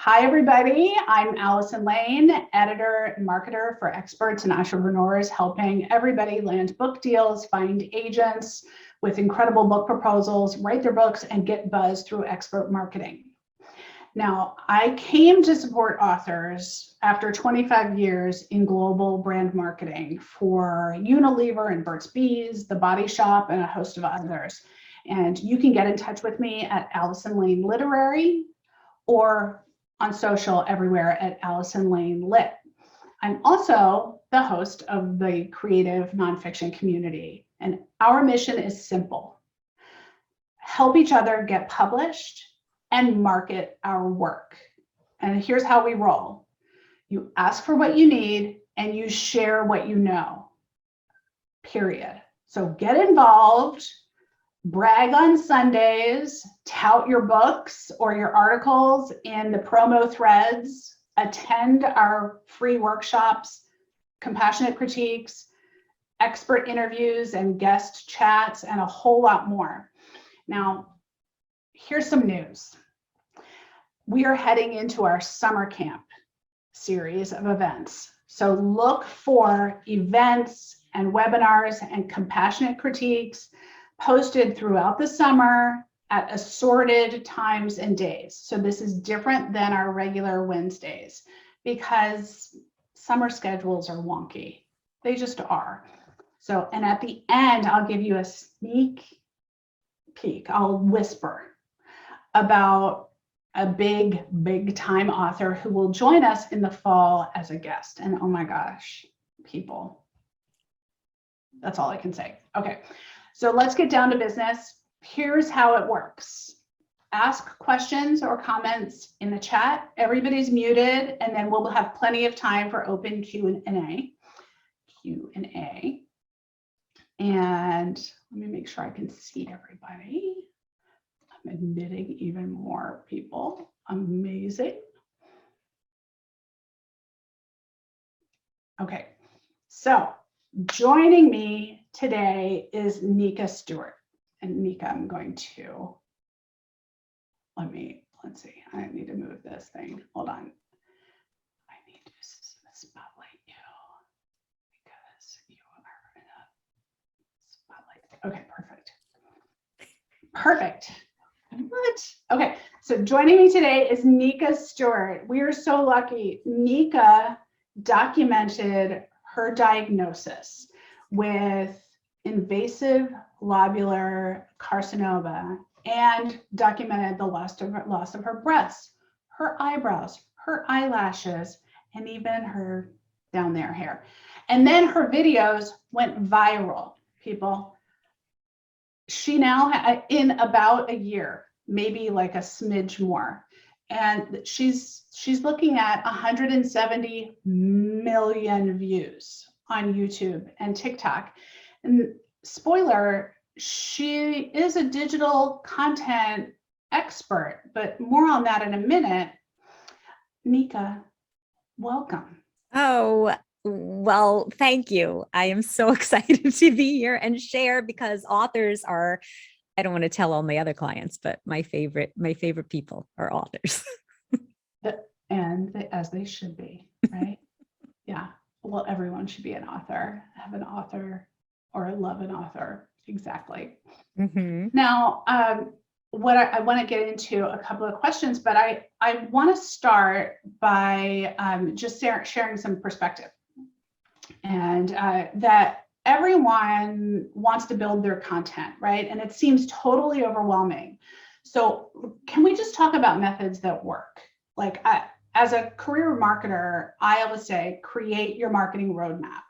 Hi, everybody. I'm Allison Lane, editor and marketer for experts and entrepreneurs, helping everybody land book deals, find agents with incredible book proposals, write their books, and get buzz through expert marketing. Now, I came to support authors after 25 years in global brand marketing for Unilever and Burt's Bees, The Body Shop, and a host of others. And you can get in touch with me at Allison Lane Literary or on social everywhere at Allison Lane Lit. I'm also the host of the creative nonfiction community, and our mission is simple: help each other get published and market our work. And here's how we roll. You ask for what you need and you share what you know, period. So get involved, brag on Sundays, tout your books or your articles in the promo threads, attend our free workshops, compassionate critiques, expert interviews and guest chats, and a whole lot more. Now, here's some news. We are heading into our summer camp series of events. So look for events and webinars and compassionate critiques posted throughout the summer at assorted times and days. So this is different than our regular Wednesdays because summer schedules are wonky. They just are. So, and at the end, I'll give you a sneak peek. I'll whisper about a big time author who will join us in the fall as a guest. And oh my gosh, people, that's all I can say. Okay, so let's get down to business. Here's how it works. Ask questions or comments in the chat. Everybody's muted, and then we'll have plenty of time for open Q&A. And let me make sure I can see everybody. I'm admitting even more people. Amazing. Okay, so joining me today is Nika Stewart. And Nika, I'm going to, let's see, I need to move this thing. Hold on. I need to spotlight you because you are in a spotlight. Okay, perfect. Perfect. What? Okay, so joining me today is Nika Stewart. We are so lucky. Nika documented her diagnosis with invasive lobular carcinoma and documented the loss of her breasts, her eyebrows, her eyelashes, and even her down there hair. And then her videos went viral, people. She now, in about a year, maybe like a smidge more, and she's looking at 170 million views on YouTube and TikTok. And spoiler, she is a digital content expert, but more on that in a minute. Nika, welcome. Oh, well, thank you. I am so excited to be here and share, because authors are, I don't want to tell all my other clients, but my favorite people are authors. And as they should be, right? Yeah. Well, everyone should be an author, have an author, or love an author. Exactly. Mm-hmm. Now, what I want to get into a couple of questions, but I want to start by just sharing some perspective. And that everyone wants to build their content, right? And it seems totally overwhelming. So can we just talk about methods that work? Like as a career marketer, I always say, create your marketing roadmap.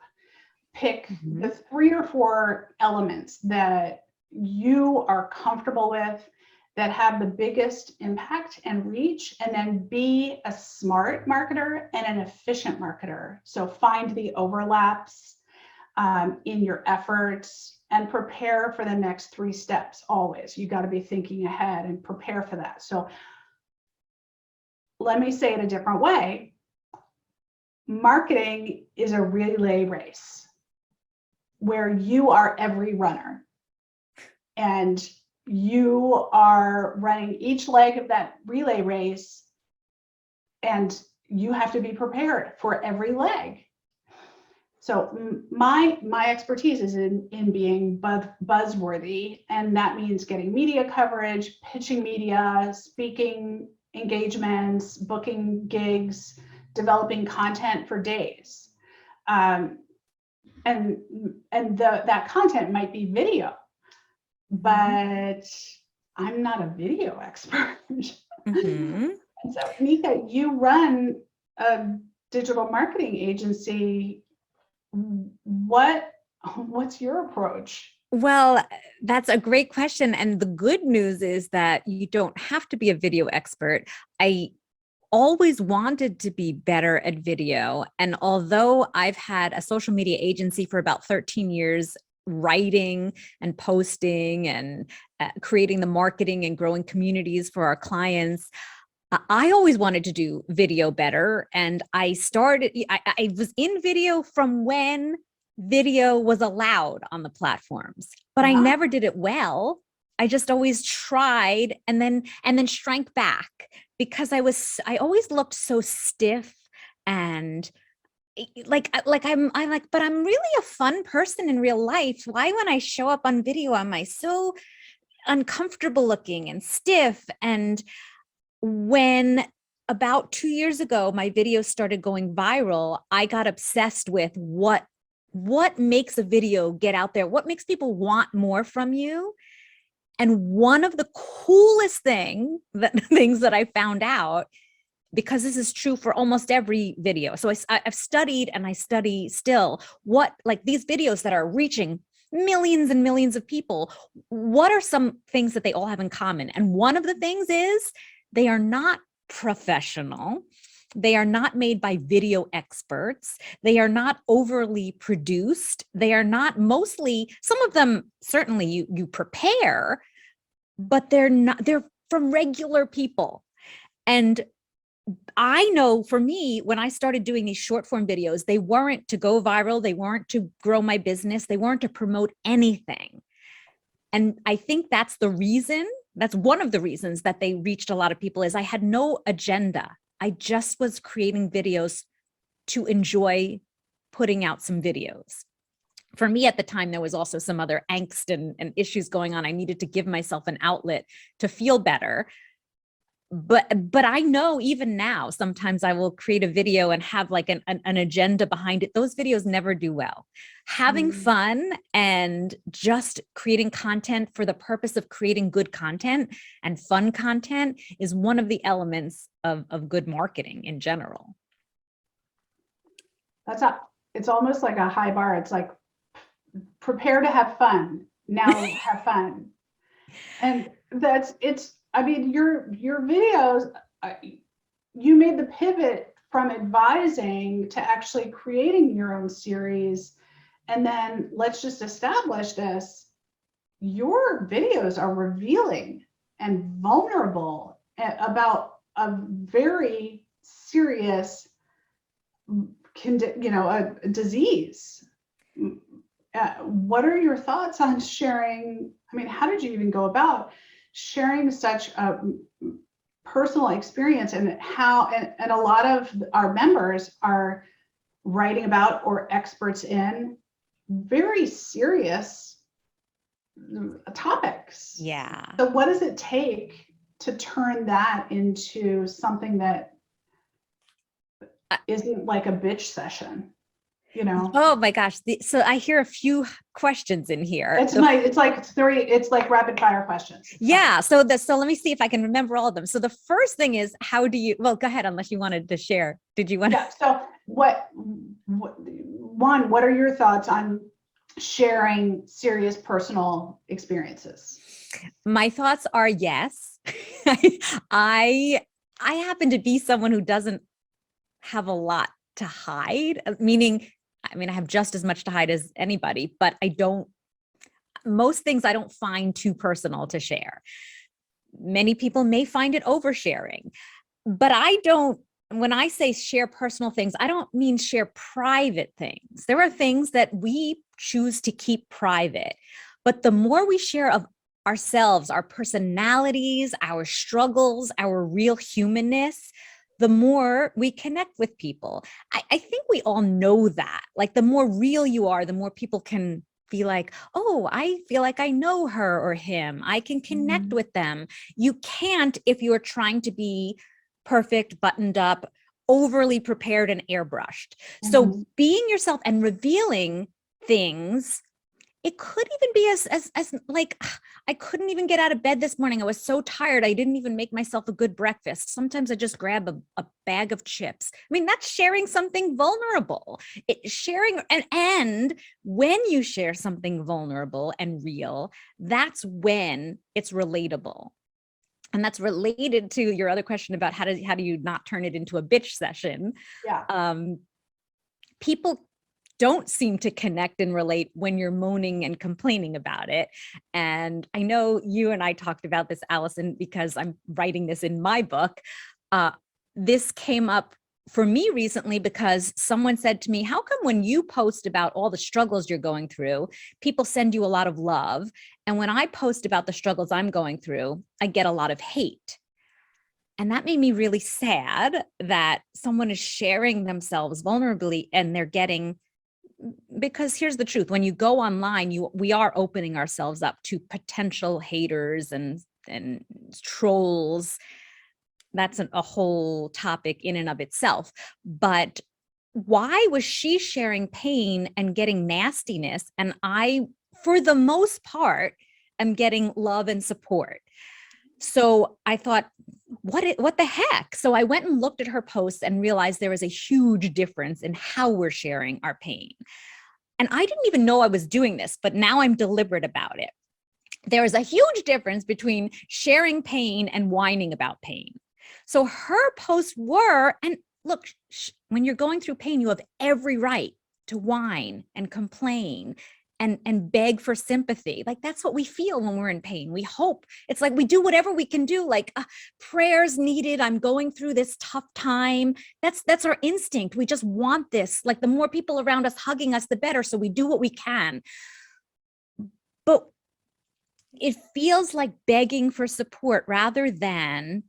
Pick the 3 or 4 elements that you are comfortable with, that have the biggest impact and reach, and then be a smart marketer and an efficient marketer. So find the overlaps in your efforts and prepare for the next 3 steps always. You got to be thinking ahead and prepare for that. So let me say it a different way. Marketing is a relay race where you are every runner, and you are running each leg of that relay race and you have to be prepared for every leg. So my expertise is in being buzzworthy, and that means getting media coverage, pitching media, speaking engagements, booking gigs, developing content for days. And that content might be video, but I'm not a video expert. Mm-hmm. And so, Nika, you run a digital marketing agency. What's your approach? Well, that's a great question. And the good news is that you don't have to be a video expert. I always wanted to be better at video. And although I've had a social media agency for about 13 years, writing and posting and creating the marketing and growing communities for our clients, I always wanted to do video better. And I was in video from when video was allowed on the platforms, but I never did it well. I just always tried and then shrank back because I always looked so stiff and but I'm really a fun person in real life. Why, when I show up on video, am I so uncomfortable looking and stiff? And when about 2 years ago, my videos started going viral, I got obsessed with what makes a video get out there, what makes people want more from you. And one of the coolest things that I found out, because this is true for almost every video. So I've studied and I study still like these videos that are reaching millions and millions of people, what are some things that they all have in common? And one of the things is they are not professional. They are not made by video experts. They are not overly produced. They are not some of them, certainly you prepare, but they're from regular people. And I know for me, when I started doing these short form videos, they weren't to go viral. They weren't to grow my business. They weren't to promote anything. And I think that's one of the reasons that they reached a lot of people, is I had no agenda. I just was creating videos to enjoy putting out some videos. For me at the time, there was also some other angst and issues going on. I needed to give myself an outlet to feel better. But I know even now, sometimes I will create a video and have like an agenda behind it. Those videos never do well. Having fun and just creating content for the purpose of creating good content and fun content is one of the elements of good marketing in general. It's almost like a high bar. It's like, prepare to have fun. Now have fun. And I mean, your videos, you made the pivot from advising to actually creating your own series. And then let's just establish this. Your videos are revealing and vulnerable about a very serious, a disease. What are your thoughts on sharing? I mean, how did you even go about sharing such a personal experience, and how, and a lot of our members are writing about or experts in very serious topics. Yeah. So what does it take to turn that into something that isn't like a bitch session? Oh my gosh. So I hear a few questions in here. It's like rapid fire questions. Yeah. So let me see if I can remember all of them. So the first thing is, well, go ahead, unless you wanted to share. Did you want to? Yeah. So what are your thoughts on sharing serious personal experiences? My thoughts are yes. I happen to be someone who doesn't have a lot to hide, meaning, I have just as much to hide as anybody, but most things I don't find too personal to share. Many people may find it oversharing, but when I say share personal things, I don't mean share private things. There are things that we choose to keep private, but the more we share of ourselves, our personalities, our struggles, our real humanness, the more we connect with people. I think we all know that. Like the more real you are, the more people can be like, oh, I feel like I know her or him. I can connect with them. You can't if you're trying to be perfect, buttoned up, overly prepared and airbrushed. So being yourself and revealing things, it could even be as like, I couldn't even get out of bed this morning. I was so tired. I didn't even make myself a good breakfast. Sometimes I just grab a bag of chips. I mean, that's sharing something vulnerable. And when you share something vulnerable and real, that's when it's relatable. And that's related to your other question about how do you not turn it into a bitch session? Yeah. People don't seem to connect and relate when you're moaning and complaining about it. And I know you and I talked about this, Allison, because I'm writing this in my book. This came up for me recently because someone said to me, how come when you post about all the struggles you're going through, people send you a lot of love? And when I post about the struggles I'm going through, I get a lot of hate. And that made me really sad that someone is sharing themselves vulnerably and they're getting, because here's the truth, when you go online, we are opening ourselves up to potential haters and trolls. That's a whole topic in and of itself. But why was she sharing pain and getting nastiness? And I, for the most part, am getting love and support. So I thought, what the heck? So I went and looked at her posts and realized there was a huge difference in how we're sharing our pain. And I didn't even know I was doing this, but now I'm deliberate about it. There is a huge difference between sharing pain and whining about pain. So her posts were, and look, when you're going through pain, you have every right to whine and complain and beg for sympathy. Like that's what we feel when we're in pain. We hope. It's like we do whatever we can do, like prayers needed. I'm going through this tough time. That's our instinct. We just want this. Like the more people around us hugging us, the better. So we do what we can. But it feels like begging for support rather than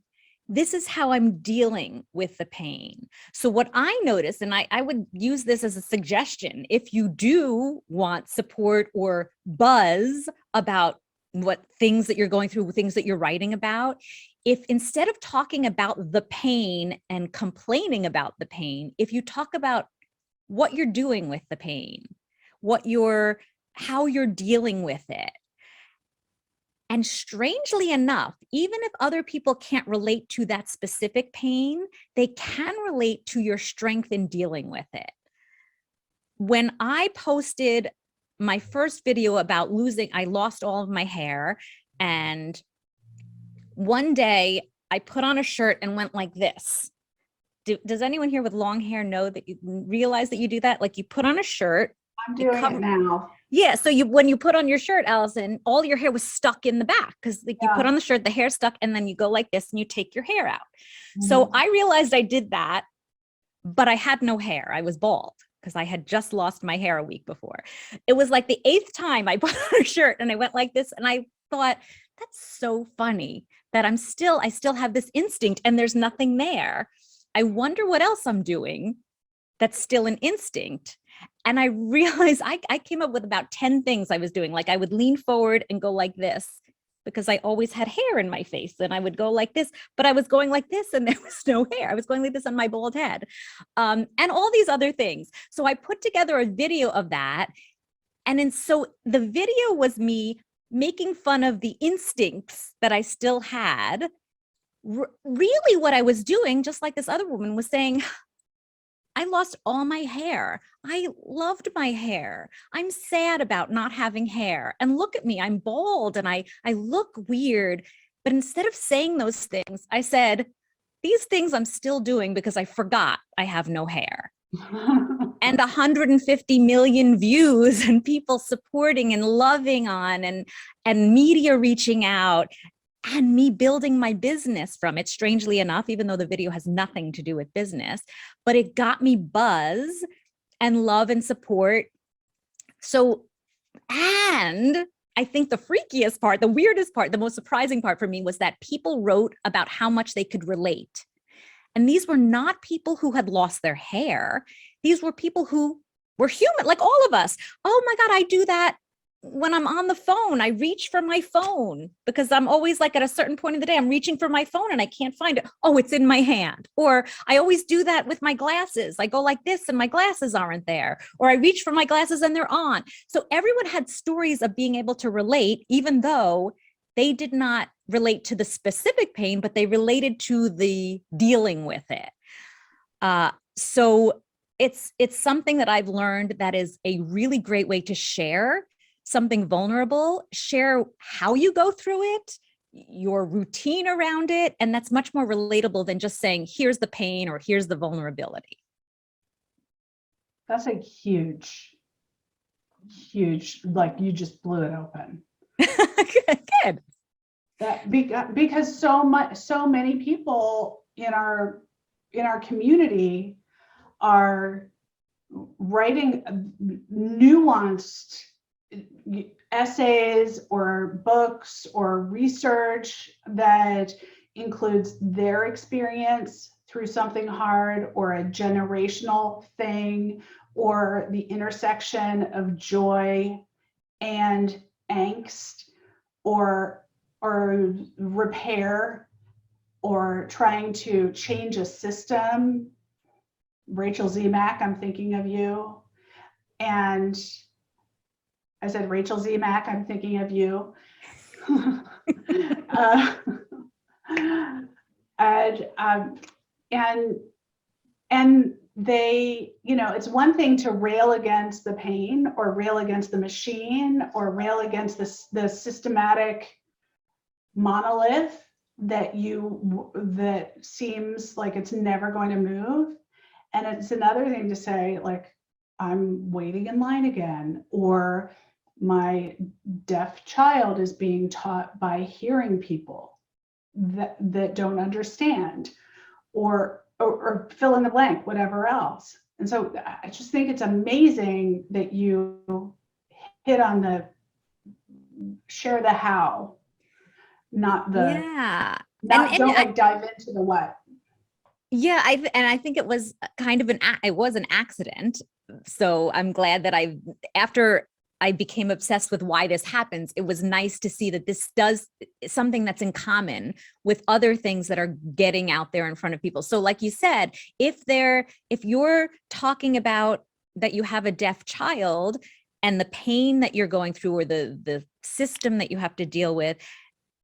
this is how I'm dealing with the pain. So what I noticed, and I would use this as a suggestion, if you do want support or buzz about what things that you're going through, things that you're writing about, if instead of talking about the pain and complaining about the pain, if you talk about what you're doing with the pain, how you're dealing with it. And strangely enough, even if other people can't relate to that specific pain, they can relate to your strength in dealing with it. When I posted my first video about I lost all of my hair. And one day I put on a shirt and went like this. Does anyone here with long hair know that you realize that you do that? Like you put on a shirt. I'm doing it now. Yeah. So when you put on your shirt, Allison, all your hair was stuck in the back because like you put on the shirt, the hair stuck, and then you go like this and you take your hair out. So I realized I did that, but I had no hair. I was bald because I had just lost my hair a week before. It was like the 8th time I put on a shirt and I went like this. And I thought, that's so funny that I still have this instinct and there's nothing there. I wonder what else I'm doing that's still an instinct. And I realized I came up with about 10 things I was doing. Like I would lean forward and go like this because I always had hair in my face, and I would go like this, but I was going like this and there was no hair. I was going like this on my bald head, and all these other things. So I put together a video of that. So the video was me making fun of the instincts that I still had. Really what I was doing, just like this other woman was saying, I lost all my hair. I loved my hair. I'm sad about not having hair. And look at me, I'm bald and I look weird. But instead of saying those things, I said, these things I'm still doing because I forgot I have no hair. And 150 million views and people supporting and loving on and media reaching out. And me building my business from it, strangely enough, even though the video has nothing to do with business, but it got me buzz and love and support. So, and I think the freakiest part, the weirdest part, the most surprising part for me was that people wrote about how much they could relate. And these were not people who had lost their hair. These were people who were human, like all of us. Oh my God, I do that when I'm on the phone. I reach for my phone because I'm always like at a certain point in the day, I'm reaching for my phone and I can't find it. Oh, it's in my hand. Or I always do that with my glasses. I go like this and my glasses aren't there. Or I reach for my glasses and they're on. So everyone had stories of being able to relate, even though they did not relate to the specific pain, but they related to the dealing with it. So it's something that I've learned that is a really great way to share something vulnerable, share how you go through it, your routine around it. And that's much more relatable than just saying, here's the pain or here's the vulnerability. That's a huge, like you just blew it open. Good. That because so many people in our community are writing nuanced essays or books or research that includes their experience through something hard or a generational thing or the intersection of joy and angst or repair or trying to change a system. Rachel Zemak, I'm thinking of you. And I said, Rachel Zemak, I'm thinking of you. And they, it's one thing to rail against the pain or rail against the machine or rail against the systematic monolith that seems like it's never going to move. And it's another thing to say, like, I'm waiting in line again, or my deaf child is being taught by hearing people that don't understand, or fill in the blank, whatever else. And so I just think it's amazing that you hit on the share the how, not the don't dive into the what. Yeah, I think it was kind of an accident. So I'm glad that after I became obsessed with why this happens, it was nice to see that this does something that's in common with other things that are getting out there in front of people. So like you said, if you're talking about that you have a deaf child and the pain that you're going through or the system that you have to deal with,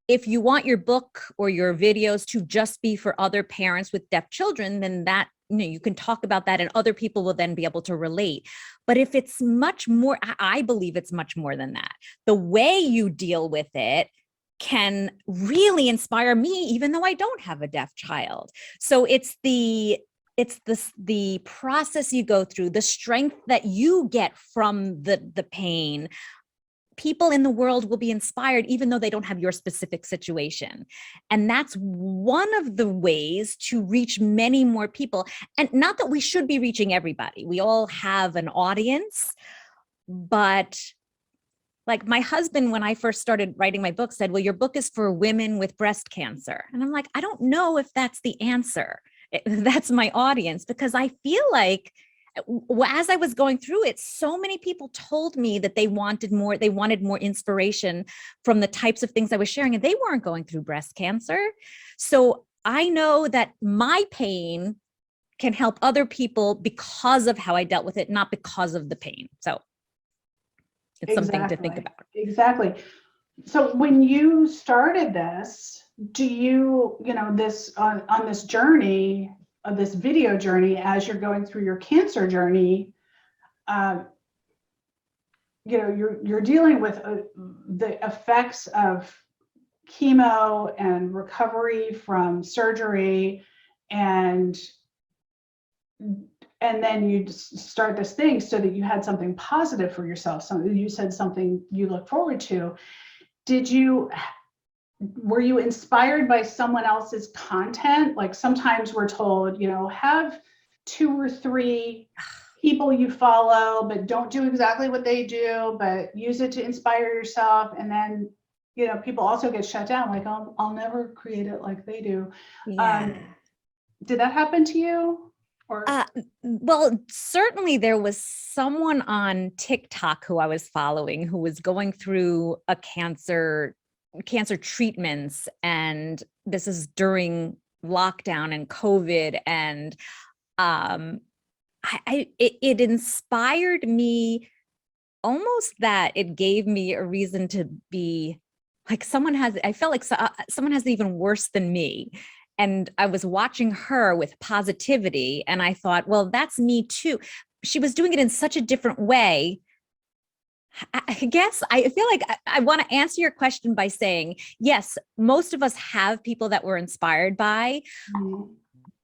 if you want your book or your videos to just be for other parents with deaf children, then that, you can talk about that and other people will then be able to relate. But if it's much more, I believe it's much more than that. The way you deal with it can really inspire me, even though I don't have a deaf child. So it's the process you go through, the strength that you get from the pain. People in the world will be inspired, even though they don't have your specific situation. And that's one of the ways to reach many more people. And not that we should be reaching everybody. We all have an audience, but like my husband, when I first started writing my book, said, well, your book is for women with breast cancer. And I'm like, I don't know if that's the answer. That's my audience, because I feel like as I was going through it, so many people told me that they wanted more inspiration from the types of things I was sharing, and they weren't going through breast cancer. So I know that my pain can help other people because of how I dealt with it, not because of the pain. So it's something to think about. Exactly. So when you started this, do you, this on this journey, of this video journey, as you're going through your cancer journey, you're dealing with the effects of chemo and recovery from surgery, and then you start this thing so that you had something positive for yourself. Something you said, something you look forward to. Were you inspired by someone else's content? Like sometimes we're told, have 2 or 3 people you follow, but don't do exactly what they do, but use it to inspire yourself. And then, people also get shut down, like, I'll never create it like they do. Yeah. Did that happen to you? Or Well, certainly there was someone on TikTok who I was following who was going through a cancer treatments, and this is during lockdown and COVID, and um it inspired me, almost that it gave me a reason to be like, I felt like someone has it even worse than me. And I was watching her with positivity, and I thought, well, that's me too. She was doing it in such a different way. I guess I feel like I want to answer your question by saying, yes, most of us have people that we're inspired by,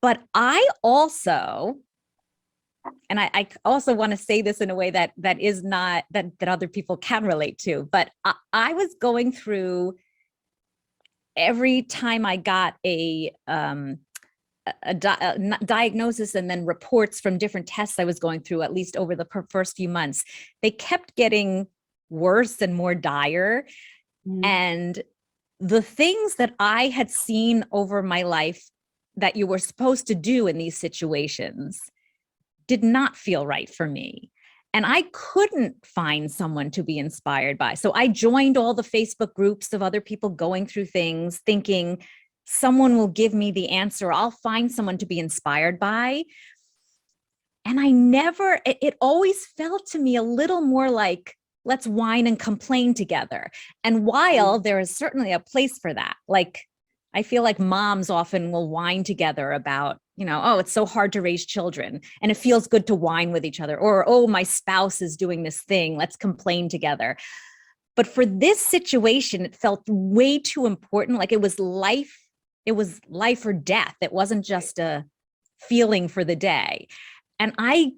but I also, and I also want to say this in a way that is not that other people can relate to, but I was going through, every time I got a diagnosis and then reports from different tests I was going through, at least over the first few months, they kept getting worse and more dire. And the things that I had seen over my life that you were supposed to do in these situations did not feel right for me. And I couldn't find someone to be inspired by. So I joined all the Facebook groups of other people going through things, thinking someone will give me the answer. I'll find someone to be inspired by. And it always felt to me a little more like, let's whine and complain together. And while there is certainly a place for that, like, I feel like moms often will whine together about, oh, it's so hard to raise children, and it feels good to whine with each other. Or, oh, my spouse is doing this thing, let's complain together. But for this situation, it felt way too important. Like it was life or death. It wasn't just a feeling for the day. And I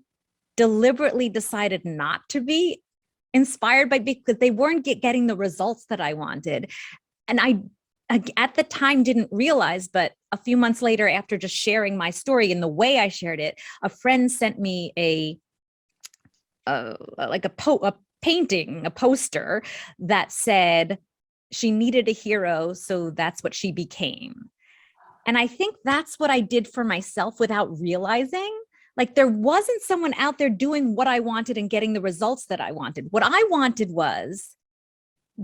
deliberately decided not to be inspired by, because they weren't getting the results that I wanted. And I at the time didn't realize, but a few months later, after just sharing my story in the way I shared it, a friend sent me a painting, a poster that said she needed a hero, so that's what she became. And I think that's what I did for myself without realizing. Like, there wasn't someone out there doing what I wanted and getting the results that I wanted. What I wanted was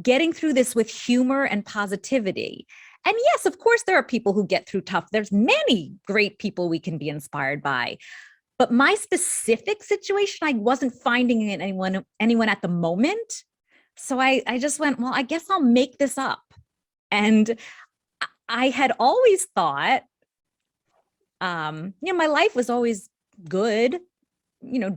getting through this with humor and positivity. And yes, of course, there are people who get through tough. There's many great people we can be inspired by. But my specific situation, I wasn't finding anyone at the moment. So I just went, well, I guess I'll make this up. And I had always thought, my life was always good,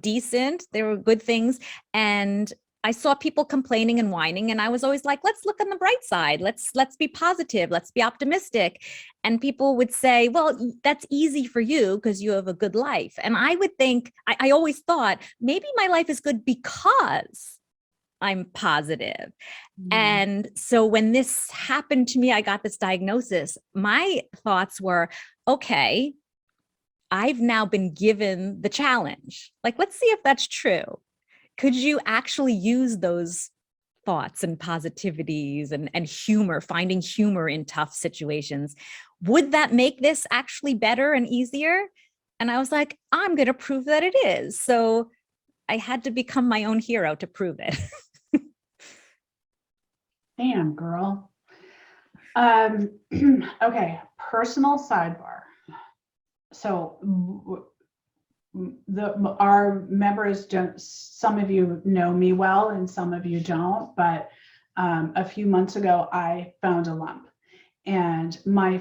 decent. There were good things. And I saw people complaining and whining, and I was always like, let's look on the bright side. Let's be positive. Let's be optimistic. And people would say, well, that's easy for you because you have a good life. And I would think, I always thought, maybe my life is good because I'm positive. And so when this happened to me, I got this diagnosis. My thoughts were, okay, I've now been given the challenge. Like, let's see if that's true. Could you actually use those thoughts and positivities and humor, finding humor in tough situations? Would that make this actually better and easier? And I was like, I'm going to prove that it is. So I had to become my own hero to prove it. Damn, girl. Okay, personal sidebar. So our members don't, some of you know me well and some of you don't, but a few months ago I found a lump, and my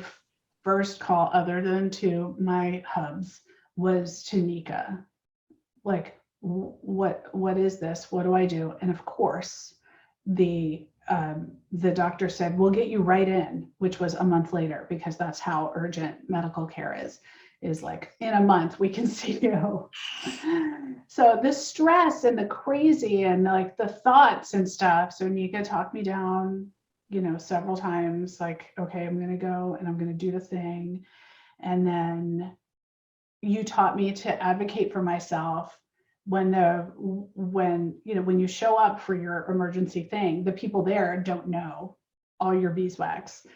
first call, other than to my hubs, was to Nika. Like, what is this? What do I do? And of course, the doctor said, we'll get you right in, which was a month later, because that's how urgent medical care is like, in a month we can see you. So the stress and the crazy and like the thoughts and stuff. So Nika talked me down, several times, like, okay, I'm going to go and I'm going to do the thing. And then you taught me to advocate for myself when you show up for your emergency thing, the people there don't know all your beeswax.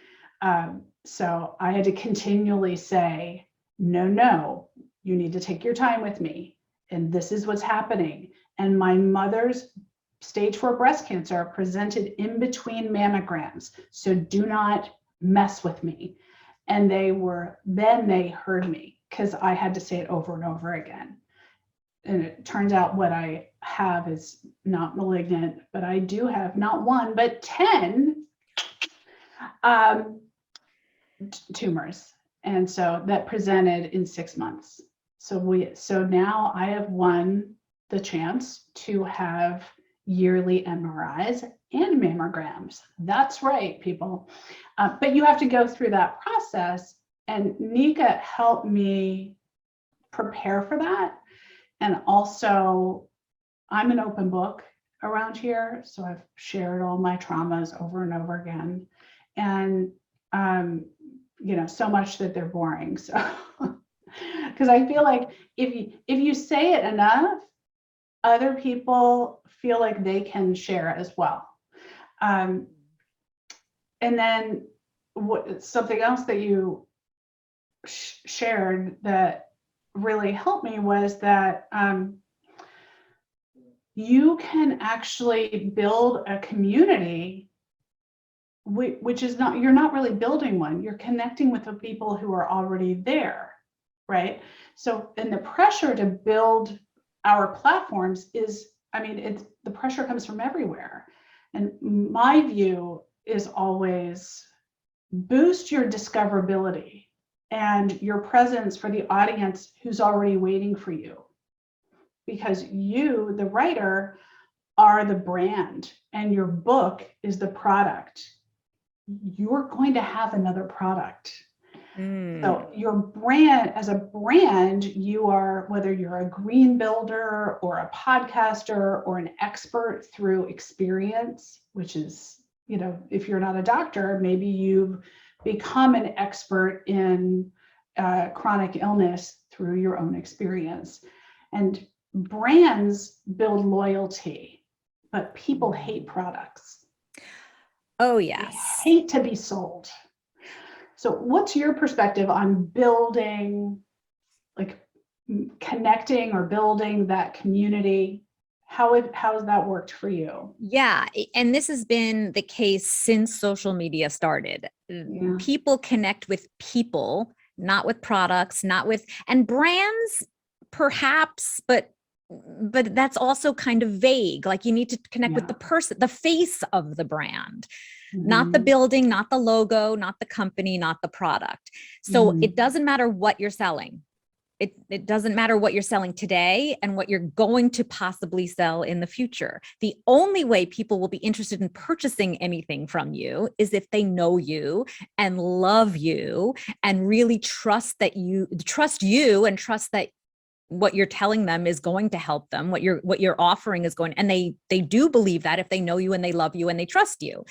So I had to continually say, no, you need to take your time with me. And this is what's happening. And my mother's stage 4 breast cancer presented in between mammograms. So do not mess with me. And then they heard me, because I had to say it over and over again. And it turns out what I have is not malignant, but I do have not 1, but 10 tumors. And so that presented in 6 months. So now I have won the chance to have yearly MRIs and mammograms. That's right, people. But you have to go through that process. And Nika helped me prepare for that. And also, I'm an open book around here. So I've shared all my traumas over and over again. And, so much that they're boring. So, because I feel like if you say it enough, other people feel like they can share as well. And then something else that you shared that really helped me was that you can actually build a community, which is not, you're not really building one, you're connecting with the people who are already there, right? So, and the pressure to build our platforms is, the pressure comes from everywhere. And my view is always boost your discoverability and your presence for the audience who's already waiting for you. Because you, the writer, are the brand and your book is the product. You're going to have another product. So your brand, as a brand, you are, whether you're a green builder or a podcaster or an expert through experience, which is, if you're not a doctor, maybe you've become an expert in chronic illness through your own experience. And brands build loyalty, but people hate products. Oh, yes. They hate to be sold. So what's your perspective on building, like connecting or building that community? How has that worked for you? Yeah. And this has been the case since social media started. Yeah. People connect with people, not with products, and brands perhaps, but that's also kind of vague. Like you need to connect with the person, the face of the brand. Not the building, not the logo, not the company, not the product. So it doesn't matter what you're selling. It doesn't matter what you're selling today and what you're going to possibly sell in the future. The only way people will be interested in purchasing anything from you is if they know you and love you and really trust you and trust that what you're telling them is going to help them, what you're offering is going, and they do believe that if they know you and they love you and they trust you.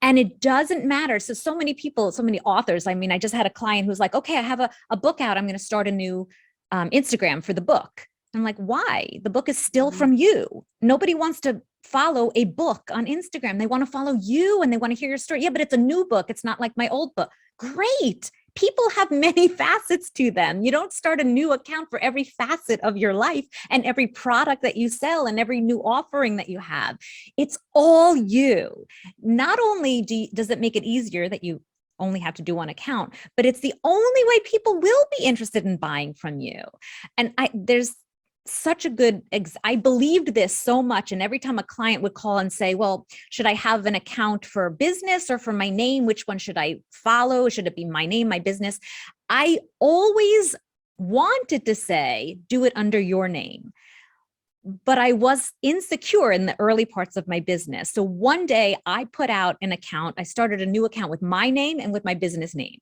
And it doesn't matter. So many people, so many authors. I just had a client who's like, okay, I have a book out. I'm going to start a new Instagram for the book. I'm like, why? The book is still from you. Nobody wants to follow a book on Instagram. They want to follow you and they want to hear your story. Yeah, but it's a new book. It's not like my old book. Great. People have many facets to them. You don't start a new account for every facet of your life and every product that you sell and every new offering that you have. It's all you. Not only does it make it easier that you only have to do one account, but it's the only way people will be interested in buying from you. And there's such a good, I believed this so much. And every time a client would call and say, well, should I have an account for business or for my name? Which one should I follow? Should it be my name, my business? I always wanted to say, do it under your name. But I was insecure in the early parts of my business. So one day I put out an account. I started a new account with my name and with my business name.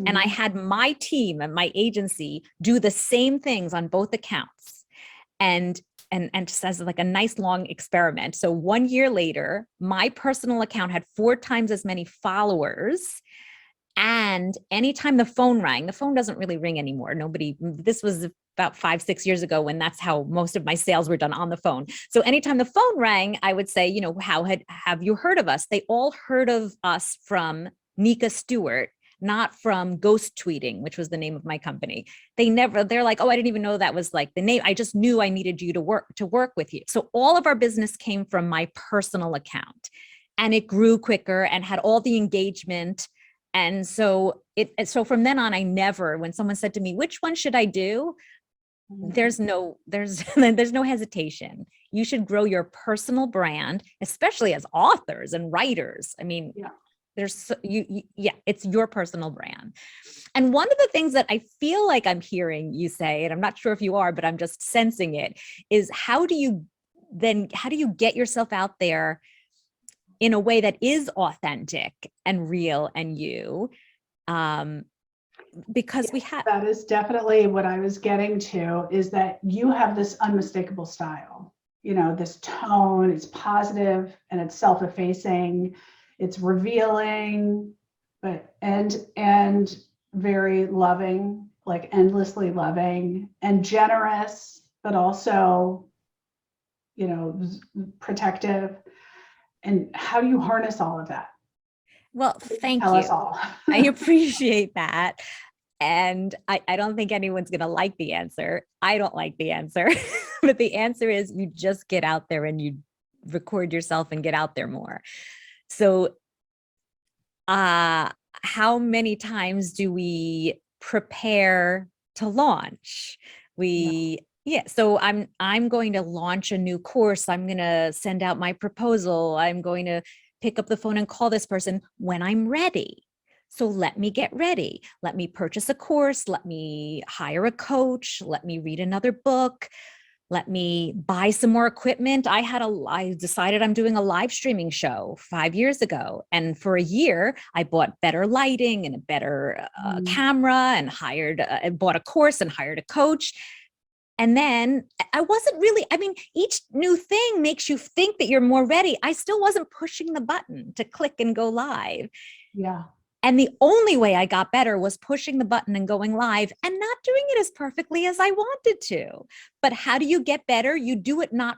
And I had my team and my agency do the same things on both accounts. And just as like a nice long experiment. So 1 year later, my personal account had 4 times as many followers. And anytime the phone rang, the phone doesn't really ring anymore. This was about 5-6 years ago when that's how most of my sales were done, on the phone. So anytime the phone rang, I would say, how have you heard of us? They all heard of us from Nika Stewart, not from ghost tweeting, which was the name of my company. They're like, oh, I didn't even know that was like the name. I just knew I needed you to work with you. So all of our business came from my personal account, and it grew quicker and had all the engagement. And so from then on, when someone said to me, which one should I do? There's no hesitation. You should grow your personal brand, especially as authors and writers. I mean, it's your personal brand. And one of the things that I feel like I'm hearing you say, and I'm not sure if you are, but I'm just sensing it, is how do you get yourself out there in a way that is authentic and real and you? Because that is definitely what I was getting to, is that you have this unmistakable style, this tone. It's positive and it's self-effacing, it's revealing, and very loving, like endlessly loving and generous, but also, protective. And how do you harness all of that? Well, thank you. Tell us all. I appreciate that. And I don't think anyone's going to like the answer. I don't like the answer, but the answer is you just get out there and you record yourself and get out there more. So, how many times do we prepare to launch? So I'm going to launch a new course. I'm going to send out my proposal. I'm going to pick up the phone and call this person when I'm ready. So let me get ready. Let me purchase a course. Let me hire a coach. Let me read another book. Let me buy some more equipment. I decided I'm doing a live streaming show 5 years ago. And for a year, I bought better lighting and a better camera and bought a course and hired a coach. And then each new thing makes you think that you're more ready. I still wasn't pushing the button to click and go live. Yeah. And the only way I got better was pushing the button and going live and not doing it as perfectly as I wanted to. But how do you get better? You do it not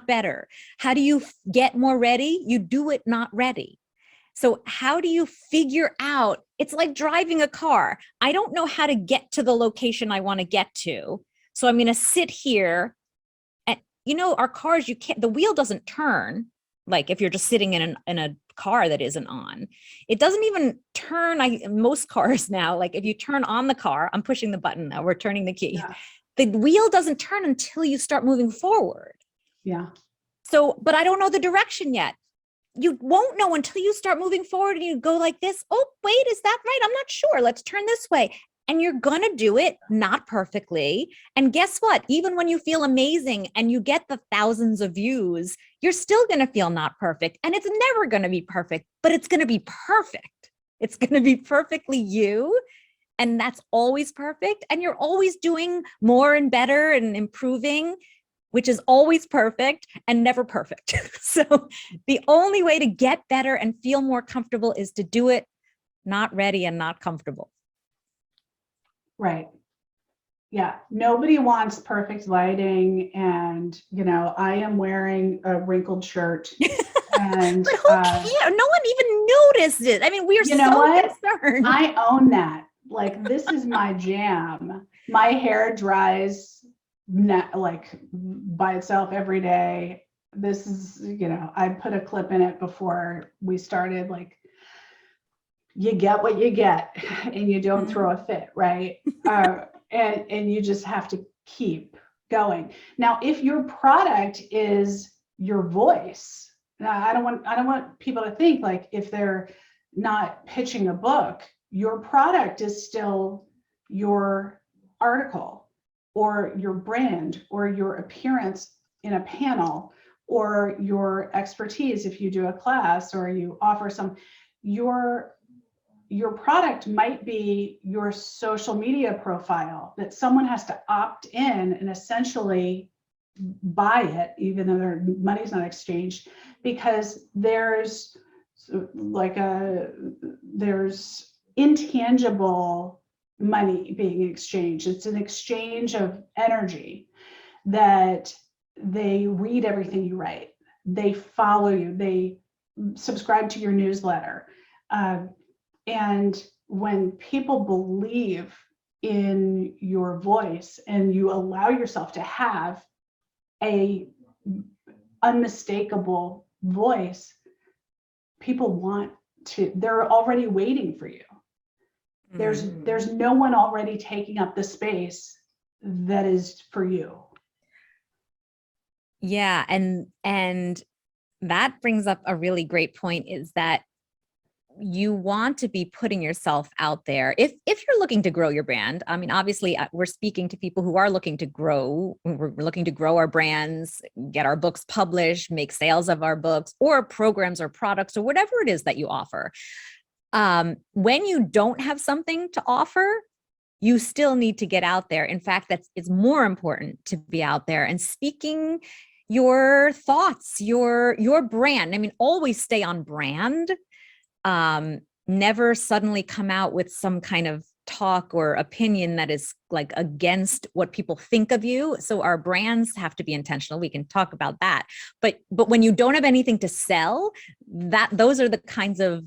better. How do you get more ready? You do it not ready. So how do you figure out? It's like driving a car. I don't know how to get to the location I want to get to. So I'm going to sit here and, our cars, the wheel doesn't turn. Like if you're just sitting in a car that isn't on, it doesn't even turn. Most cars now, like if you turn on the car, I'm pushing the button now, we're turning the key. Yeah. The wheel doesn't turn until you start moving forward. Yeah. So, but I don't know the direction yet. You won't know until you start moving forward and you go like this. Oh, wait, is that right? I'm not sure. Let's turn this way. And you're going to do it not perfectly. And guess what? Even when you feel amazing and you get the thousands of views, you're still going to feel not perfect. And it's never going to be perfect, but it's going to be perfect. It's going to be perfectly you. And that's always perfect. And you're always doing more and better and improving, which is always perfect and never perfect. So the only way to get better and feel more comfortable is to do it not ready and not comfortable. Right. Yeah. Nobody wants perfect lighting. And, I am wearing a wrinkled shirt. And but who cares? No one even noticed it. I mean, we are so concerned. I own that. Like, this is my jam. My hair dries like by itself every day. This is, I put a clip in it before we started, like, you get what you get and you don't throw a fit, right? And you just have to keep going. Now, if your product is your voice, now I don't want people to think like if they're not pitching a book, your product is still your article or your brand or your appearance in a panel or your expertise if you do a class or you offer your product might be your social media profile that someone has to opt in and essentially buy it, even though their money's not exchanged, because there's intangible money being exchanged. It's an exchange of energy that they read everything you write. They follow you. They subscribe to your newsletter. And when people believe in your voice and you allow yourself to have a unmistakable voice, people want to, they're already waiting for you. There's no one already taking up the space that is for you. Yeah. And that brings up a really great point, is that you want to be putting yourself out there. If you're looking to grow your brand, I mean, obviously we're speaking to people who are looking to grow. We're looking to grow our brands, get our books published, make sales of our books or programs or products or whatever it is that you offer. When you don't have something to offer, you still need to get out there. In fact, it's more important to be out there and speaking your thoughts, your brand. I mean, always stay on brand. Never suddenly come out with some kind of talk or opinion that is like against what people think of you. So our brands have to be intentional. We can talk about that. But when you don't have anything to sell, those are the kinds of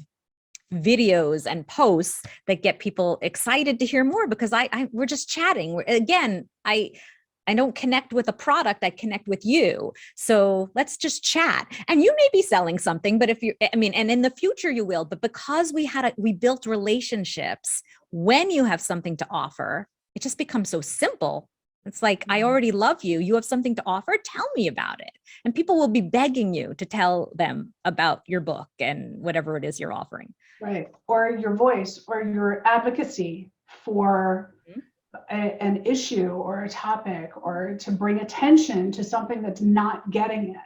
videos and posts that get people excited to hear more, because we're just chatting. I don't connect with a product, I connect with you. So let's just chat. And you may be selling something, but and in the future you will, but because we built relationships, when you have something to offer, it just becomes so simple. It's like, I already love you. You have something to offer. Tell me about it. And people will be begging you to tell them about your book and whatever it is you're offering. Right. Or your voice or your advocacy for an issue or a topic, or to bring attention to something that's not getting it.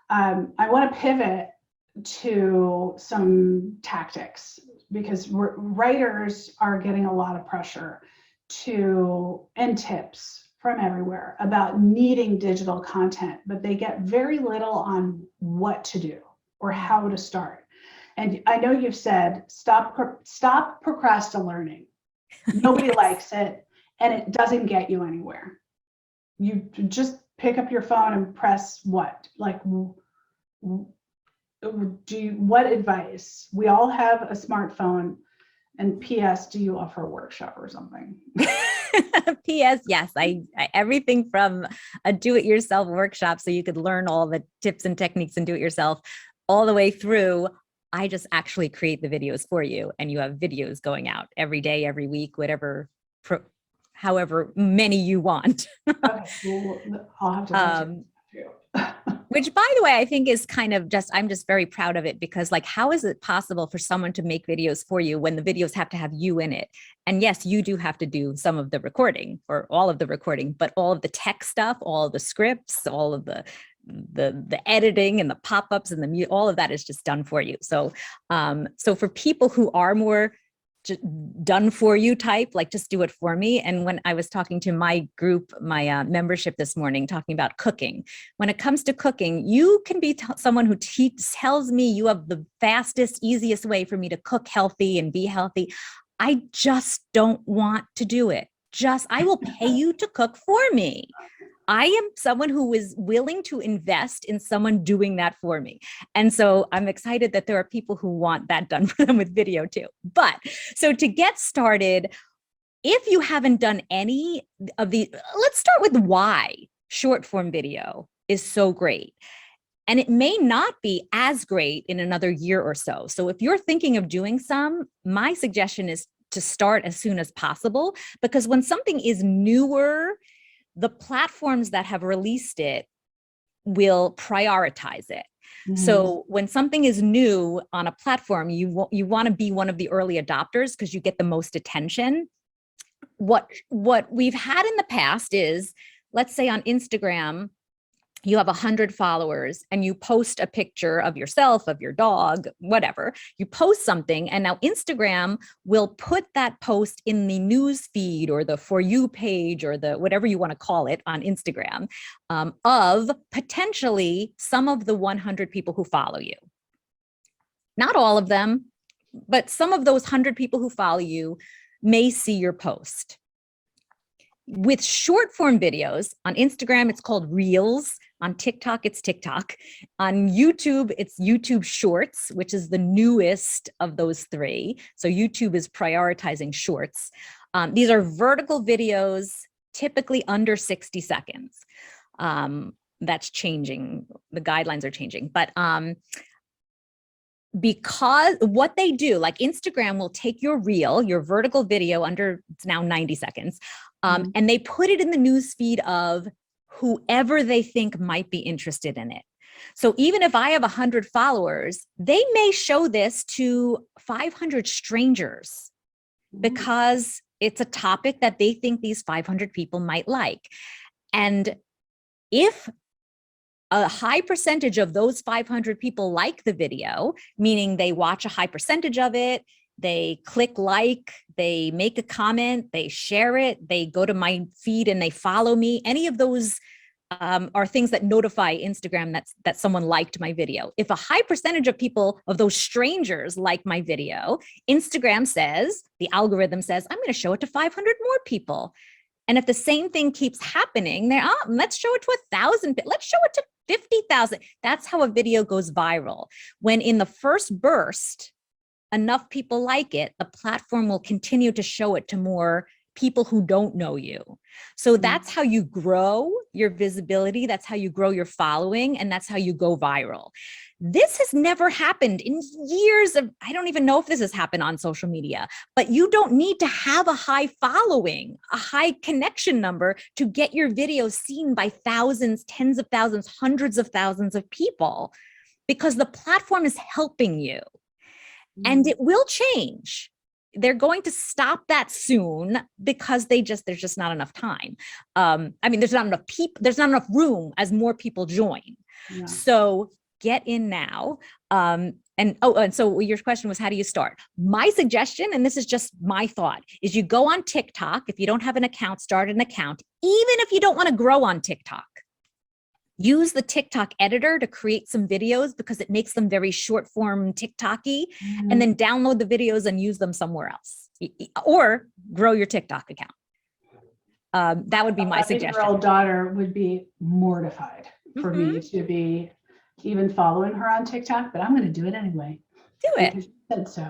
I want to pivot to some tactics, because writers are getting a lot of pressure and tips from everywhere about needing digital content, but they get very little on what to do or how to start. And I know you've said, stop procrastinating. Nobody Yes. likes it, and it doesn't get you anywhere. You just pick up your phone and press what? Like, what advice? We all have a smartphone. And P.S., do you offer a workshop or something? P.S. Yes, I everything from a do-it-yourself workshop, so you could learn all the tips and techniques and do it yourself, all the way through. I just actually create the videos for you, and you have videos going out every day, every week, however many you want. Okay, well, I'll have to Which, by the way, I think is kind of I'm just very proud of it, because like, how is it possible for someone to make videos for you when the videos have to have you in it? And yes, you do have to do some of the recording or all of the recording, but all of the tech stuff, all of the scripts, all of the editing and the pop-ups and the all of that is just done for you. So for people who are more just done for you type, like, just do it for me. And when I was talking to my group, my membership this morning, talking about cooking, when it comes to cooking, you can be someone who tells me you have the fastest, easiest way for me to cook healthy and be healthy. I just don't want to do it. I will pay you to cook for me. I am someone who is willing to invest in someone doing that for me. And so I'm excited that there are people who want that done for them with video too. But so to get started, if you haven't done any of the, let's start with why short form video is so great. And it may not be as great in another year or so. So if you're thinking of doing some, my suggestion is to start as soon as possible, because when something is newer, the platforms that have released it will prioritize it. Mm-hmm. So when something is new on a platform, you want to be one of the early adopters because you get the most attention. What we've had in the past is, let's say on Instagram, you have 100 followers and you post a picture of yourself, of your dog, whatever. You post something, and now Instagram will put that post in the news feed or the For You page or the whatever you want to call it on Instagram, of potentially some of the 100 people who follow you. Not all of them, but some of those 100 people who follow you may see your post. With short form videos on Instagram, it's called Reels. On TikTok, it's TikTok. On YouTube, it's YouTube Shorts, which is the newest of those three. So YouTube is prioritizing shorts. These are vertical videos, typically under 60 seconds. That's changing. The guidelines are changing. But because what they do, like Instagram will take your reel, your vertical video under, it's now 90 seconds, and they put it in the news feed of whoever they think might be interested in it. So even if I have 100 followers, they may show this to 500 strangers because it's a topic that they think these 500 people might like. And if a high percentage of those 500 people like the video, meaning they watch a high percentage of it, they click like, they make a comment, they share it, they go to my feed and they follow me. Any of those are things that notify Instagram that someone liked my video. If a high percentage of people, of those strangers like my video, Instagram says, the algorithm says, I'm going to show it to 500 more people. And if the same thing keeps happening, let's show it to 1,000, let's show it to 50,000. That's how a video goes viral. When in the first burst, enough people like it, the platform will continue to show it to more people who don't know you. So that's how you grow your visibility. That's how you grow your following. And that's how you go viral. This has never happened in years of, I don't even know if this has happened on social media, but you don't need to have a high following, a high connection number to get your video seen by thousands, tens of thousands, hundreds of thousands of people, because the platform is helping you. And it will change. They're going to stop that soon because there's just not enough time. I mean, there's not enough people, there's not enough room as more people join. Yeah. So get in now. And so your question was, how do you start? My suggestion, and this is just my thought, is you go on TikTok. If you don't have an account, start an account. Even if you don't want to grow on TikTok, use the TikTok editor to create some videos because it makes them very short form TikTok-y, and then download the videos and use them somewhere else, or grow your TikTok account. That would be my suggestion. My 8-year-old daughter would be mortified for me to be even following her on TikTok, but I'm going to do it anyway. Do it. She said so.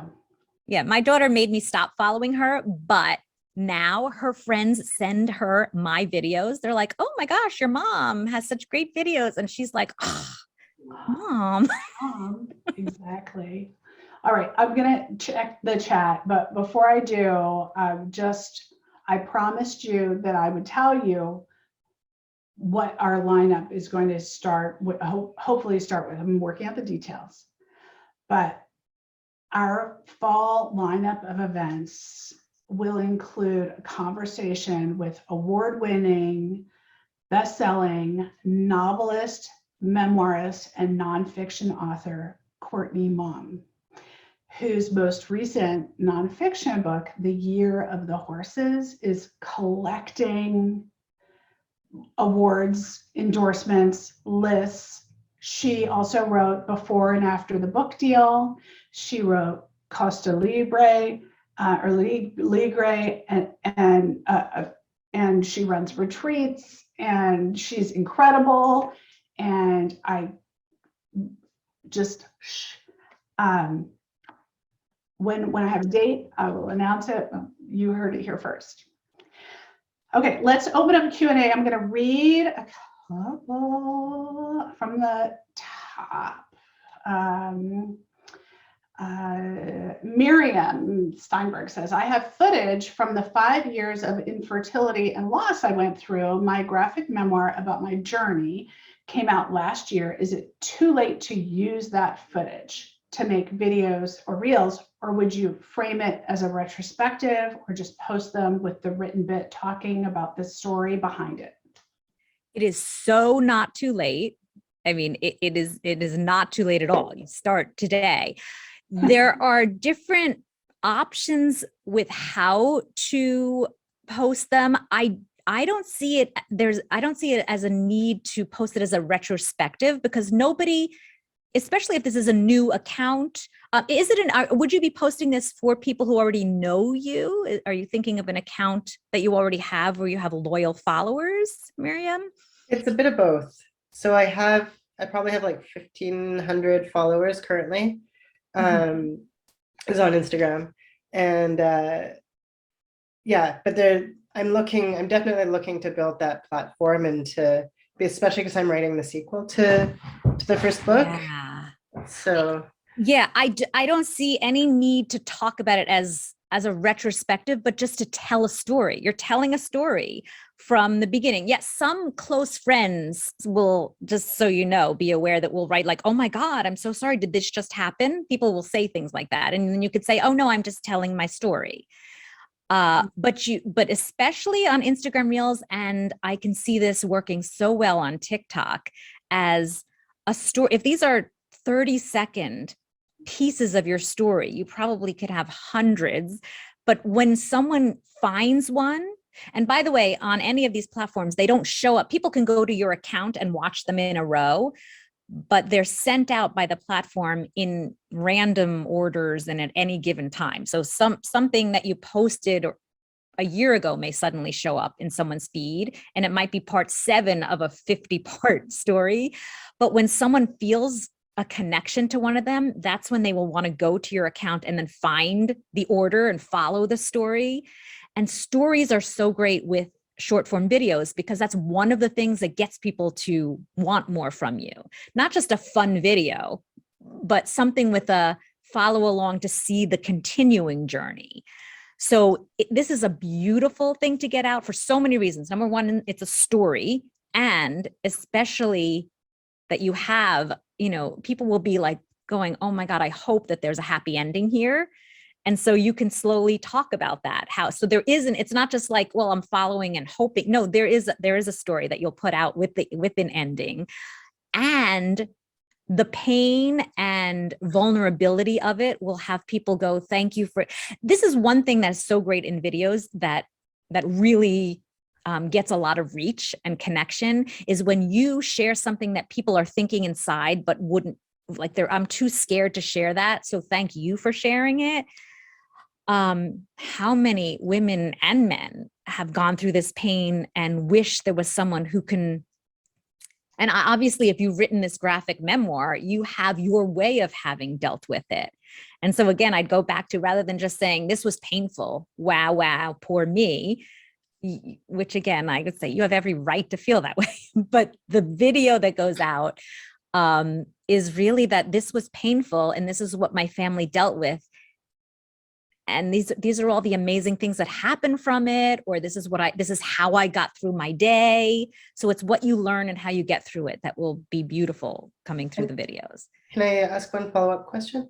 Yeah, my daughter made me stop following her, but now her friends send her my videos. They're like, oh my gosh, your mom has such great videos. And she's like, oh, mom. Exactly. All right, I'm going to check the chat. But before I do, I promised you that I would tell you what our lineup is going to start with, hopefully start with. I'm working out the details. But our fall lineup of events will include a conversation with award-winning, best-selling novelist, memoirist, and nonfiction author Courtney Mom, whose most recent nonfiction book, The Year of the Horses, is collecting awards, endorsements, lists. She also wrote Before and After the Book Deal. She wrote Costa Libre, and she runs retreats, and she's incredible. And I just when I have a date, I will announce it. You heard it here first. Okay, let's open up Q&A. I'm going to read a couple from the top. Miriam Steinberg says, I have footage from the 5 years of infertility and loss I went through. My graphic memoir about my journey came out last year. Is it too late to use that footage to make videos or reels, or would you frame it as a retrospective or just post them with the written bit talking about the story behind it? It is so not too late. I mean, it is not too late at all. You start today. There are different options with how to post them. I don't see it. I don't see it as a need to post it as a retrospective, because nobody, especially if this is a new account, would you be posting this for people who already know you? Are you thinking of an account that you already have where you have loyal followers, Miriam? It's a bit of both. So I probably have like 1,500 followers currently. Is on Instagram. And yeah, but I'm definitely looking to build that platform and to be, especially because I'm writing the sequel to the first book. Yeah. So Yeah, I don't see any need to talk about it as a retrospective, but just to tell a story. You're telling a story from the beginning. Yes, some close friends will, just so you know, be aware that we'll write like, "Oh my God, I'm so sorry. Did this just happen?" People will say things like that. And then you could say, "Oh no, I'm just telling my story." But especially on Instagram Reels, and I can see this working so well on TikTok as a story. If these are 30-second pieces of your story, you probably could have hundreds. But when someone finds one, and by the way, on any of these platforms, they don't show up. People can go to your account and watch them in a row, but they're sent out by the platform in random orders and at any given time. So something that you posted a year ago may suddenly show up in someone's feed, and it might be part 7 of a 50-part story. But when someone feels a connection to one of them, that's when they will want to go to your account and then find the order and follow the story. And stories are so great with short form videos because that's one of the things that gets people to want more from you. Not just a fun video, but something with a follow along to see the continuing journey. So this is a beautiful thing to get out for so many reasons. Number one, it's a story, and especially that you have, people will be like going, "Oh my God, I hope that there's a happy ending here." And so you can slowly talk about that. It's not just like, well, I'm following and hoping. No, there is a story that you'll put out with an ending. And the pain and vulnerability of it will have people go, "Thank you for." This is one thing that's so great in videos that really gets a lot of reach and connection, is when you share something that people are thinking inside but wouldn't, like, I'm too scared to share that, so thank you for sharing it. How many women and men have gone through this pain and wish there was someone who can. And obviously, if you've written this graphic memoir, you have your way of having dealt with it. And so again, I'd go back to, rather than just saying this was painful, wow, poor me, which again, I would say you have every right to feel that way. But the video that goes out is really that this was painful and this is what my family dealt with. And these are all the amazing things that happen from it, or this is how I got through my day. So it's what you learn and how you get through it that will be beautiful coming through the videos. can I ask one follow-up question?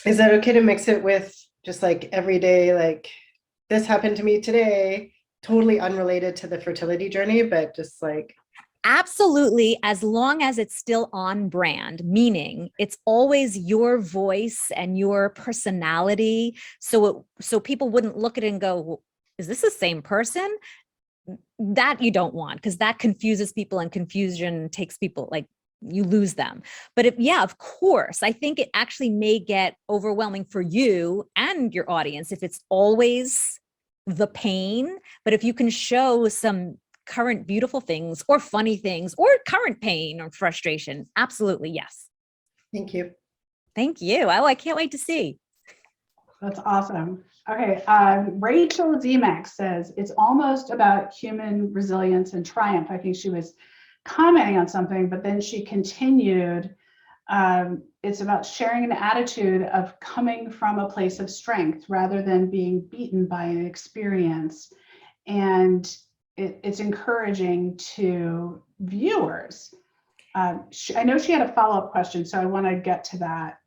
Is that okay to mix it with just like everyday, like, this happened to me today, totally unrelated to the fertility journey, but just like. Absolutely, as long as it's still on brand, meaning it's always your voice and your personality. So people wouldn't look at it and go, "Well, is this the same person?" That you don't want, because that confuses people, and confusion takes people, like, you lose them. But of course, I think it actually may get overwhelming for you and your audience if it's always the pain. But if you can show some current beautiful things or funny things or current pain or frustration, absolutely, yes. Thank you. Thank you. Oh, I can't wait to see. That's awesome. Okay, Rachel Zemeck says it's almost about human resilience and triumph. I think she was commenting on something, but then she continued, it's about sharing an attitude of coming from a place of strength rather than being beaten by an experience. And it's encouraging to viewers. I know she had a follow-up question, so I want to get to that.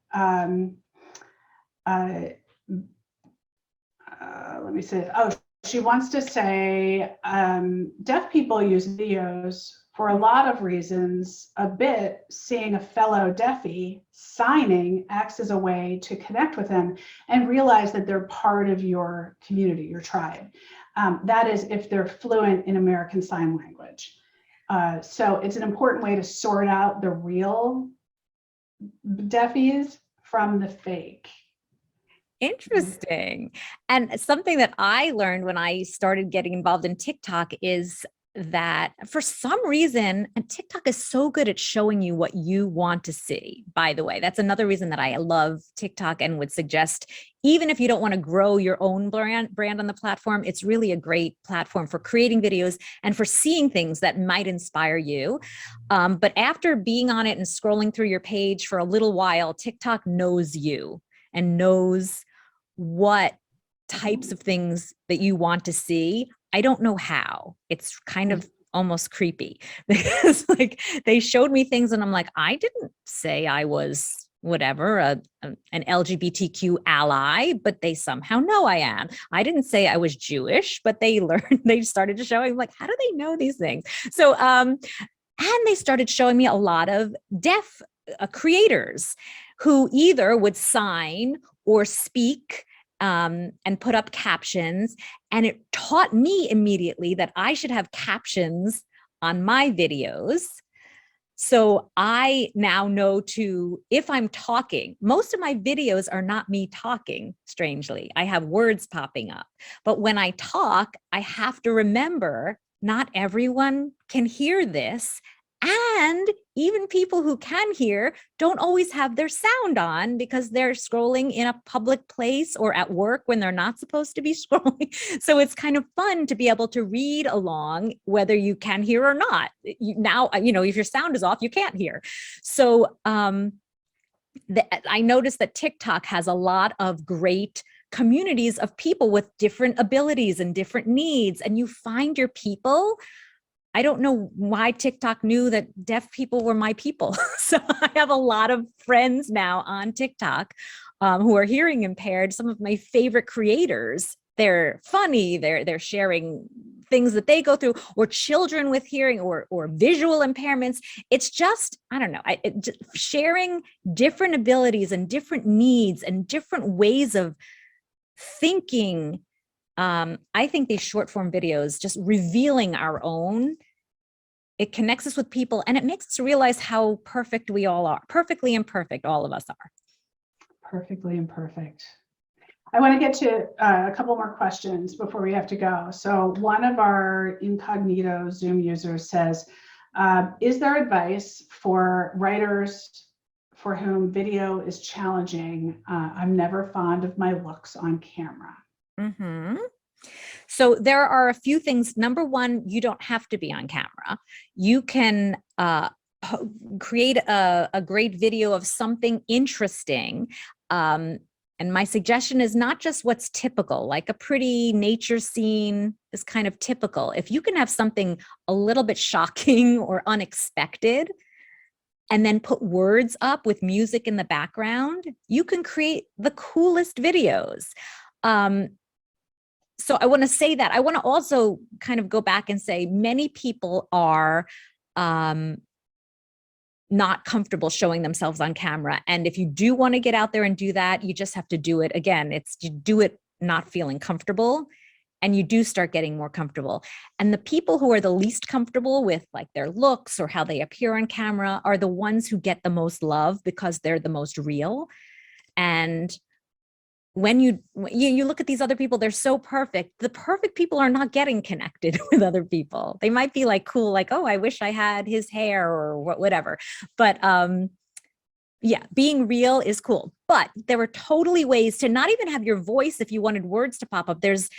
Let me see. Oh, she wants to say deaf people use videos for a lot of reasons. A bit, seeing a fellow deafie signing acts as a way to connect with them and realize that they're part of your community, your tribe. That is if they're fluent in American Sign Language. So it's an important way to sort out the real deafies from the fake. Interesting. And something that I learned when I started getting involved in TikTok is that for some reason, and TikTok is so good at showing you what you want to see, by the way. That's another reason that I love TikTok and would suggest, even if you don't want to grow your own brand on the platform, it's really a great platform for creating videos and for seeing things that might inspire you. But after being on it and scrolling through your page for a little while, TikTok knows you and knows what types of things that you want to see. I don't know how. It's kind of almost creepy because like they showed me things and I'm like, I didn't say I was whatever, an LGBTQ ally, but they somehow know I am. I didn't say I was Jewish, but they started to show me like, how do they know these things? So, and they started showing me a lot of deaf creators who either would sign or speak and put up captions. And it taught me immediately that I should have captions on my videos. So I now know if I'm talking, most of my videos are not me talking, strangely. I have words popping up. But when I talk, I have to remember not everyone can hear this. And even people who can hear don't always have their sound on because they're scrolling in a public place or at work when they're not supposed to be scrolling. So it's kind of fun to be able to read along whether you can hear or not. Now, if your sound is off, you can't hear. So I noticed that TikTok has a lot of great communities of people with different abilities and different needs, and you find your people. I don't know why TikTok knew that deaf people were my people. So I have a lot of friends now on TikTok who are hearing impaired. Some of my favorite creators, they're funny. They're sharing things that they go through, or children with hearing or visual impairments. It's just, I don't know, sharing different abilities and different needs and different ways of thinking. I think these short form videos, just revealing our own, it connects us with people and it makes us realize how perfect we all are. Perfectly imperfect, all of us are. Perfectly imperfect. I want to get to a couple more questions before we have to go. So one of our incognito Zoom users says, is there advice for writers for whom video is challenging? I'm never fond of my looks on camera. Mm-hmm. So there are a few things. Number one, you don't have to be on camera. You can create a great video of something interesting. And my suggestion is not just what's typical, like a pretty nature scene is kind of typical. If you can have something a little bit shocking or unexpected, and then put words up with music in the background, you can create the coolest videos. So I want to say that. I want to also kind of go back and say many people are not comfortable showing themselves on camera. And if you do want to get out there and do that, you just have to do it. Again, you do it not feeling comfortable, and you do start getting more comfortable. And the people who are the least comfortable with like their looks or how they appear on camera are the ones who get the most love because they're the most real. And when you look at these other people, they're so perfect. The perfect people are not getting connected with other people. They might be like cool, like, oh, I wish I had his hair or whatever. But yeah, being real is cool. But there are totally ways to not even have your voice. If you wanted words to pop up, there's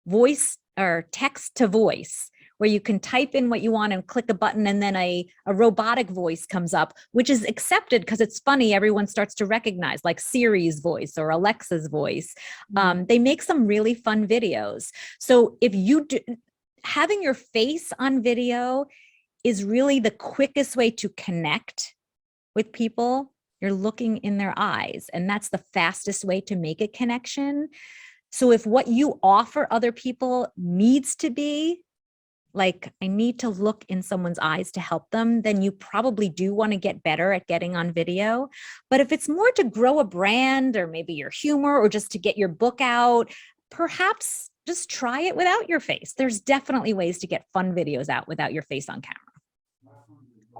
voice or text to voice, where you can type in what you want and click a button, and then a robotic voice comes up, which is accepted because it's funny. Everyone starts to recognize, like Siri's voice or Alexa's voice. They make some really fun videos. So if you do, having your face on video is really the quickest way to connect with people. You're looking in their eyes, and that's the fastest way to make a connection. So if what you offer other people needs to be like, I need to look in someone's eyes to help them, then you probably do want to get better at getting on video. But if it's more to grow a brand, or maybe your humor, or just to get your book out, perhaps just try it without your face. There's definitely ways to get fun videos out without your face on camera.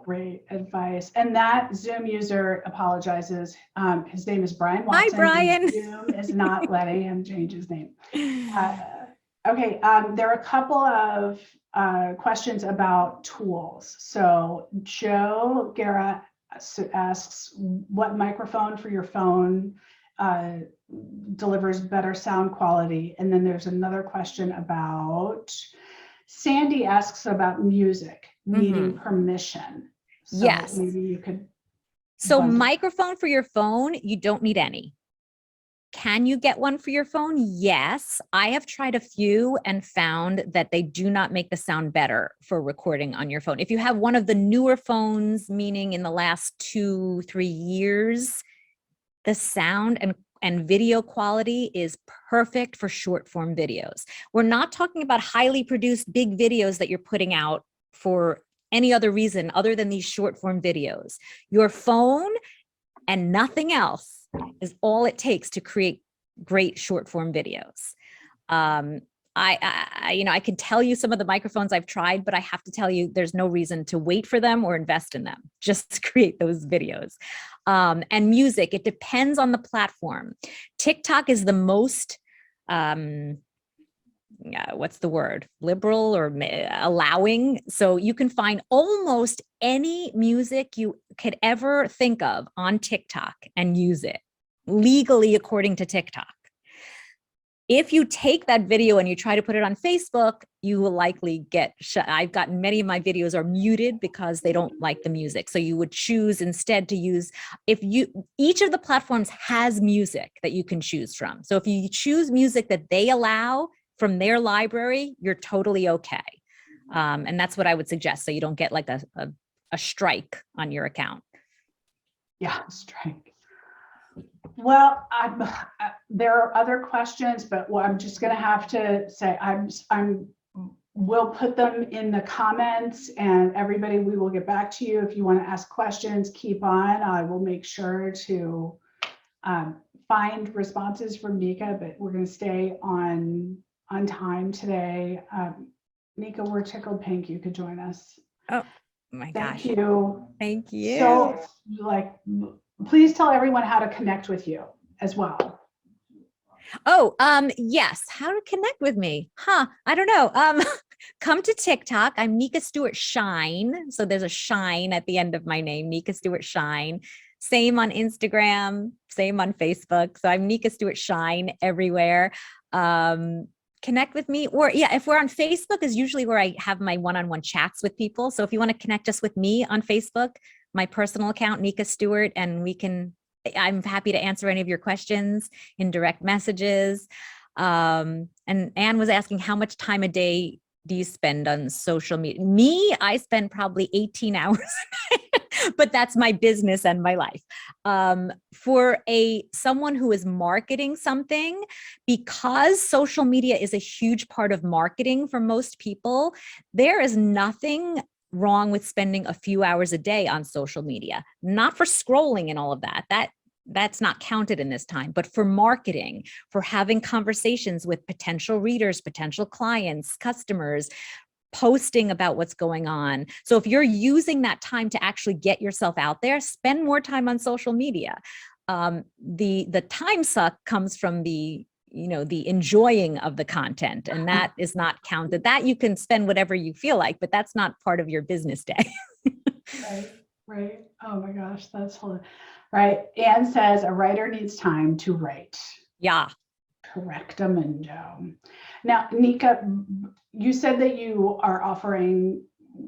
Great advice. And that Zoom user apologizes. His name is Brian Watson. Hi, Brian. Zoom is not letting him change his name. Okay, there are a couple of questions about tools. So Joe Guerra asks, what microphone for your phone delivers better sound quality? And then there's another question about, Sandy asks about music needing permission. So Yes. maybe you could. So microphone for your phone, you don't need any. Can you get one for your phone? Yes. I have tried a few and found that they do not make the sound better for recording on your phone. If you have one of the newer phones, meaning in the last 2-3 years, the sound and video quality is perfect for short form videos. We're not talking about highly produced big videos that you're putting out for any other reason other than these short form videos. Your phone and nothing else is all it takes to create great short form videos. I can tell you some of the microphones I've tried, but I have to tell you, there's no reason to wait for them or invest in them, just to create those videos. And music, it depends on the platform. TikTok is the most, what's the word? Liberal or allowing. So you can find almost any music you could ever think of on TikTok and use it legally according to TikTok. If you take that video and you try to put it on Facebook, you will likely get shut. I've gotten many of my videos are muted because they don't like the music. So you would choose instead to use, each of the platforms has music that you can choose from. So if you choose music that they allow from their library, you're totally okay. And that's what I would suggest. So you don't get like a strike on your account. Yeah, strike. Well, there are other questions, but I'm just going to have to say we'll put them in the comments, and everybody, we will get back to you. If you want to ask questions, keep on. I will make sure to find responses from Nika, but we're going to stay on time today. Nika, we're tickled pink you could join us. Oh my gosh. Thank you. Thank you. So, please tell everyone how to connect with you as well. Oh, yes. How to connect with me? I don't know. Come to TikTok. I'm Nika Stewart Shine. So there's a shine at the end of my name, Nika Stewart Shine. Same on Instagram, same on Facebook. So I'm Nika Stewart Shine everywhere. Connect with me, or if we're on Facebook is usually where I have my one-on-one chats with people. So if you want to connect just with me on Facebook, my personal account, Nika Stewart, and I'm happy to answer any of your questions in direct messages. And Anne was asking, how much time a day do you spend on social media? Me, I spend probably 18 hours a day, but that's my business and my life. For someone who is marketing something, because social media is a huge part of marketing for most people, there is nothing wrong with spending a few hours a day on social media, not for scrolling and all of that. That's not counted in this time, but for marketing, for having conversations with potential readers, potential clients, customers, posting about what's going on. So if you're using that time to actually get yourself out there, spend more time on social media. The time suck comes from the enjoying of the content, and that is not counted. That you can spend whatever you feel like, but that's not part of your business day. Right. Oh my gosh, that's hilarious. Right. Anne says a writer needs time to write. Yeah. Correctamundo. Now, Nika, you said that you are offering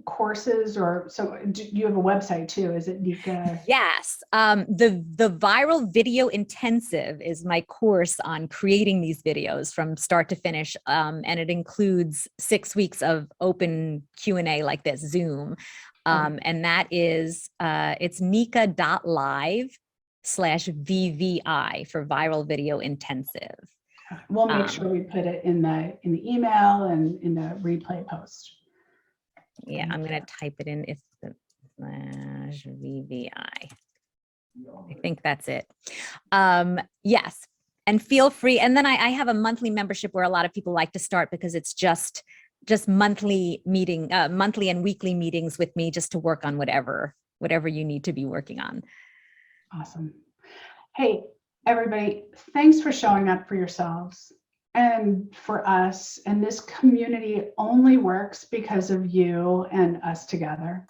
courses, or so you have a website too. Is it Nika? Yes. The Viral Video Intensive is my course on creating these videos from start to finish. And it includes 6 weeks of open Q&A like this, Zoom. And that is, it's nika.live/VVI for Viral Video Intensive. We'll make sure we put it in the email and in the replay post. Yeah, I'm going to type it in. It's the /VVI. I think that's it. Yes. And feel free. And then I have a monthly membership where a lot of people like to start because it's just monthly and weekly meetings with me just to work on whatever you need to be working on. Awesome. Hey, everybody, thanks for showing up for yourselves. and for us. And this community only works because of you and us together.